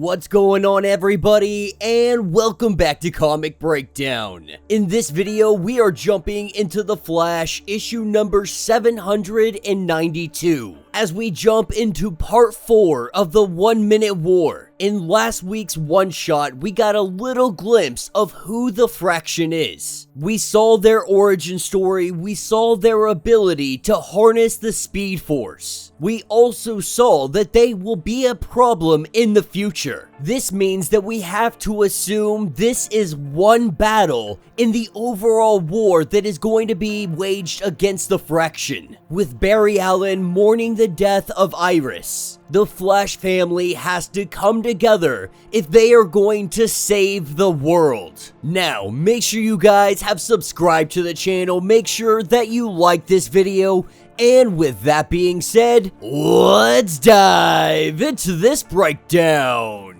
What's going on, everybody, and welcome back to Comic Breakdown. In this video, we are jumping into The Flash issue number 792 as we jump into part 4 of the 1 Minute War. In last week's one-shot, we got a little glimpse of who the Fraction is. We saw their origin story, we saw their ability to harness the Speed Force. We also saw that they will be a problem in the future. This means that we have to assume this is one battle in the overall war that is going to be waged against the Fraction. With Barry Allen mourning the death of Iris, the Flash family has to come together if they are going to save the world. Now, make sure you guys have subscribed to the channel, make sure that you like this video, and with that being said, let's dive into this breakdown.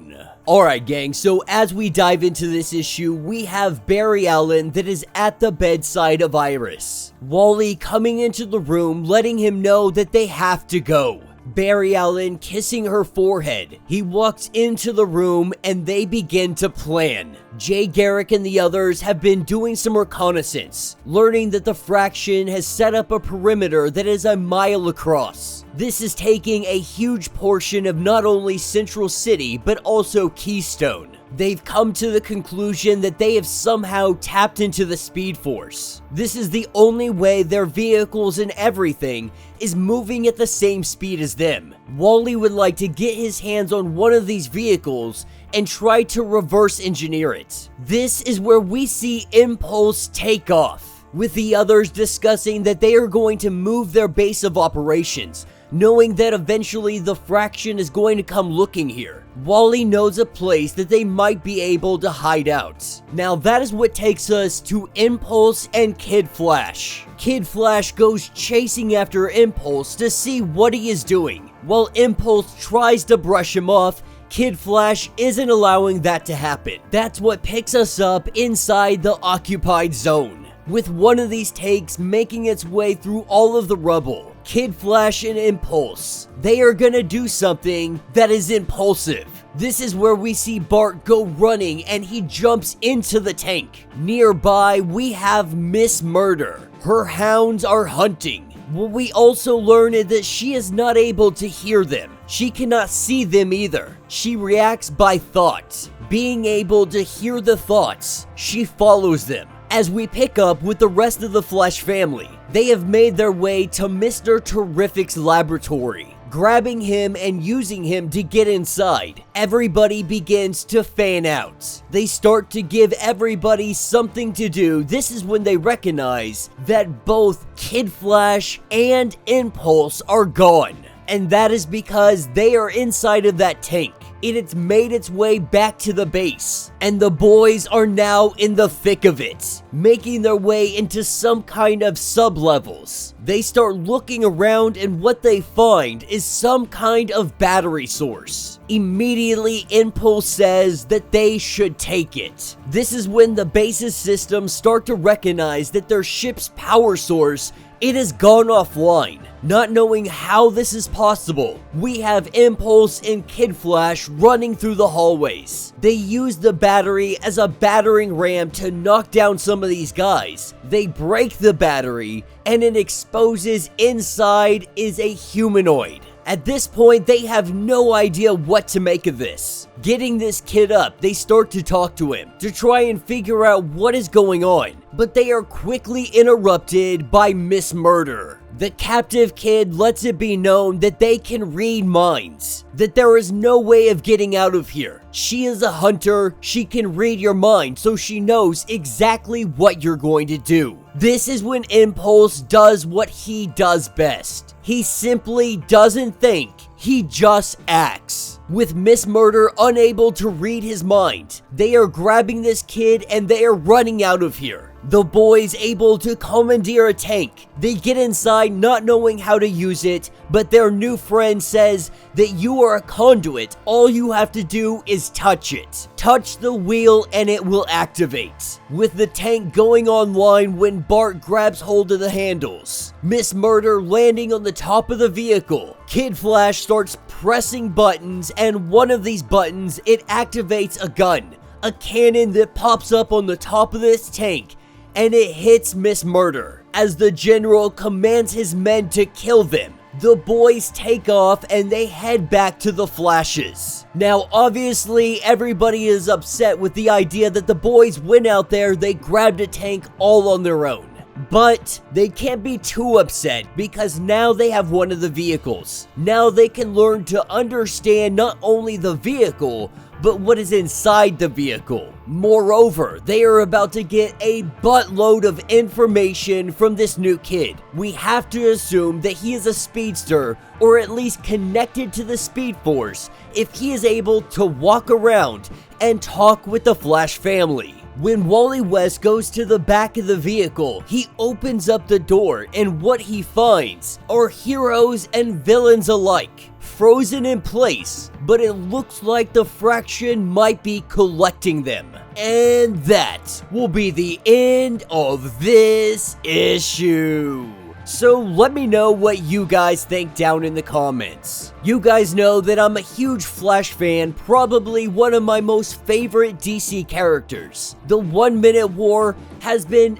Alright gang, so as we dive into this issue, we have Barry Allen that is at the bedside of Iris. Wally coming into the room letting him know that they have to go. Barry Allen kissing her forehead. He walks into the room and they begin to plan. Jay Garrick and the others have been doing some reconnaissance, learning that the Fraction has set up a perimeter that is a mile across. This is taking a huge portion of not only Central City, but also Keystone. They've come to the conclusion that they have somehow tapped into the Speed Force. This is the only way their vehicles and everything is moving at the same speed as them. Wally would like to get his hands on one of these vehicles and try to reverse engineer it. This is where we see Impulse take off, with the others discussing that they are going to move their base of operations, knowing that eventually the Fraction is going to come looking here. Wally knows a place that they might be able to hide out. Now that is what takes us to Impulse and Kid Flash. Kid Flash goes chasing after Impulse to see what he is doing. While Impulse tries to brush him off, Kid Flash isn't allowing that to happen. That's what picks us up inside the occupied zone, with one of these takes making its way through all of the rubble. Kid Flash and Impulse, they are gonna do something that is impulsive. This is where we see Bart go running and he jumps into the tank. Nearby, we have Miss Murder. Her hounds are hunting. What we also learn is that she is not able to hear them. She cannot see them either. She reacts by thought. Being able to hear the thoughts, she follows them. As we pick up with the rest of the Flash family, they have made their way to Mr. Terrific's laboratory, grabbing him and using him to get inside. Everybody begins to fan out. They start to give everybody something to do. This is when they recognize that both Kid Flash and Impulse are gone. And that is because they are inside of that tank. It's made its way back to the base, and the boys are now in the thick of it, making their way into some kind of sub-levels. They start looking around and what they find is some kind of battery source. Immediately, Impulse says that they should take it. This is when the base's systems start to recognize that their ship's power source, it has gone offline. Not knowing how this is possible, we have Impulse and Kid Flash running through the hallways. They use the battery as a battering ram to knock down some of these guys. They break the battery, and it exposes inside is a humanoid. At this point, they have no idea what to make of this. Getting this kid up, they start to talk to him to try and figure out what is going on, but they are quickly interrupted by Miss Murder. The captive kid lets it be known that they can read minds, that there is no way of getting out of here. She is a hunter, she can read your mind, so she knows exactly what you're going to do. This is when Impulse does what he does best. He simply doesn't think, he just acts. With Miss Murder unable to read his mind, they are grabbing this kid and they are running out of here. The boys able to commandeer a tank. They get inside not knowing how to use it, but their new friend says that you are a conduit. All you have to do is touch it. Touch the wheel and it will activate. With the tank going online when Bart grabs hold of the handles. Miss Murder landing on the top of the vehicle. Kid Flash starts pressing buttons, and one of these buttons, it activates a gun. A cannon that pops up on the top of this tank, and it hits Miss Murder. As the general commands his men to kill them, the boys take off and they head back to the Flashes. Now, obviously, everybody is upset with the idea that the boys went out there, they grabbed a tank all on their own. But they can't be too upset because now they have one of the vehicles. Now they can learn to understand not only the vehicle, but what is inside the vehicle. Moreover, they are about to get a buttload of information from this new kid. We have to assume that he is a speedster, or at least connected to the Speed Force, if he is able to walk around and talk with the Flash family. When Wally West goes to the back of the vehicle, he opens up the door, and what he finds are heroes and villains alike, frozen in place, but it looks like the Fraction might be collecting them. And that will be the end of this issue. So let me know what you guys think down in the comments. You guys know that I'm a huge Flash fan, probably one of my most favorite DC characters. The 1 Minute War has been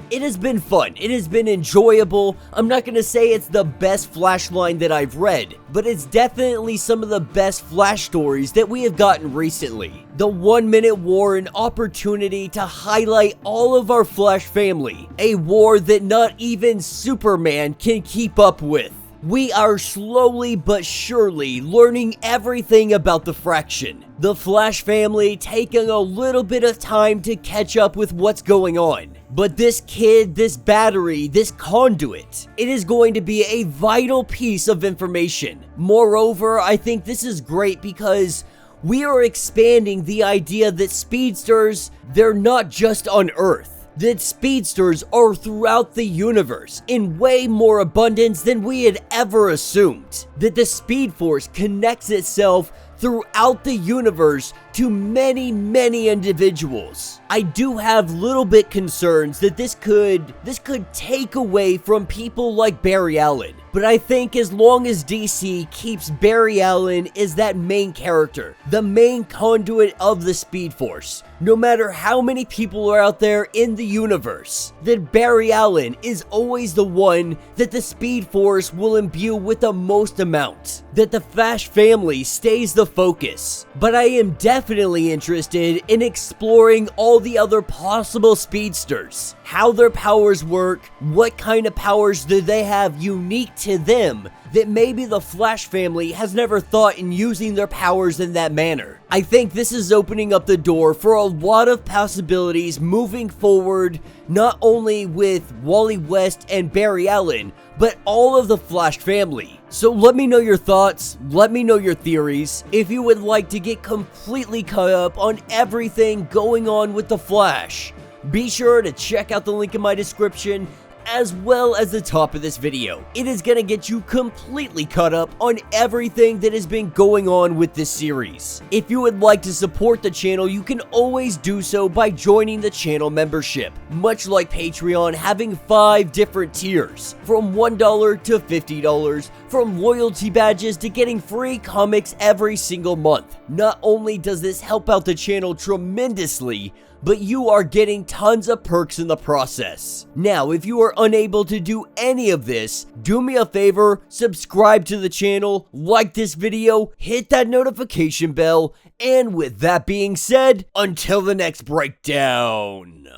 fun. It has been enjoyable. I'm not gonna say it's the best Flash line that I've read, but it's definitely some of the best Flash stories that we have gotten recently. The 1 Minute War, an opportunity to highlight all of our Flash family, a war that not even Superman can keep up with. We are slowly but surely learning everything about the Fraction. The Flash family taking a little bit of time to catch up with what's going on. But this kid, this battery, this conduit, it is going to be a vital piece of information. Moreover, I think this is great because we are expanding the idea that speedsters, they're not just on Earth. That speedsters are throughout the universe in way more abundance than we had ever assumed. That the Speed Force connects itself throughout the universe to many individuals. I do have little bit concerns that this could take away from people like Barry Allen. But I think as long as DC keeps Barry Allen as that main character, the main conduit of the Speed Force, no matter how many people are out there in the universe, that Barry Allen is always the one that the Speed Force will imbue with the most amount. That the Flash family stays the focus. But I am definitely interested in exploring all the other possible speedsters, how their powers work, what kind of powers do they have unique to them that maybe the Flash family has never thought in using their powers in that manner. I think this is opening up the door for a lot of possibilities moving forward, not only with Wally West and Barry Allen, but all of the Flash family. So let me know your thoughts, let me know your theories. If you would like to get completely caught up on everything going on with the Flash, be sure to check out the link in my description as well as the top of this video. It is gonna get you completely caught up on everything that has been going on with this series. If you would like to support the channel, you can always do so by joining the channel membership. Much like Patreon, having 5 different tiers, from $1 to $50, from loyalty badges to getting free comics every single month. Not only does this help out the channel tremendously, but you are getting tons of perks in the process. Now, if you are unable to do any of this, do me a favor, subscribe to the channel, like this video, hit that notification bell, and with that being said, until the next breakdown.